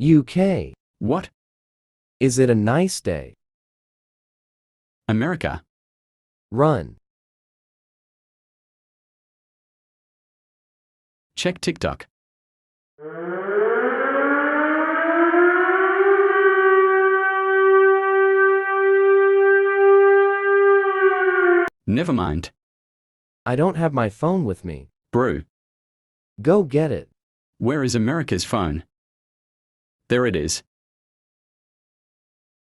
UK. What? Is it a nice day? America. Run. Check TikTok. Never mind. I don't have my phone with me. Bro, Go get it. where is America's phone? There it is.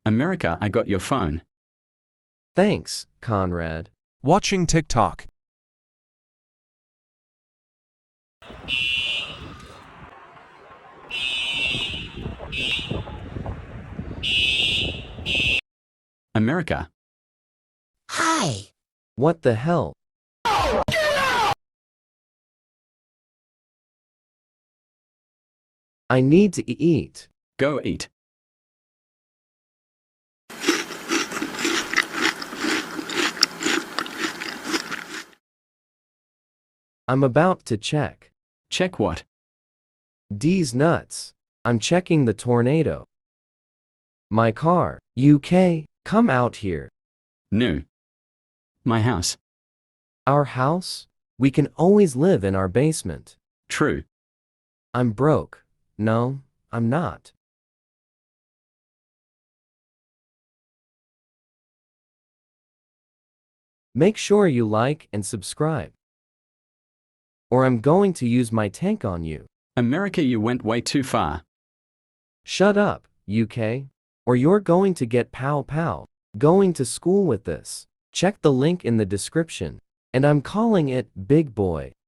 America, I got your phone. Thanks, Conrad. Watching TikTok. America. Hi. What the hell? I need to eat. Go eat. I'm about to check. Check what? D's nuts. I'm checking the tornado. My car. UK, come out here. No. My house. Our house? We can always live in our basement. True. I'm broke. No, I'm not. Make sure you like and subscribe, or I'm going to use my tank on you. America, you went way too far. Shut up, UK, or you're going to get pow pow. Going to school with this. Check the link in the description. And I'm calling it Big Boy.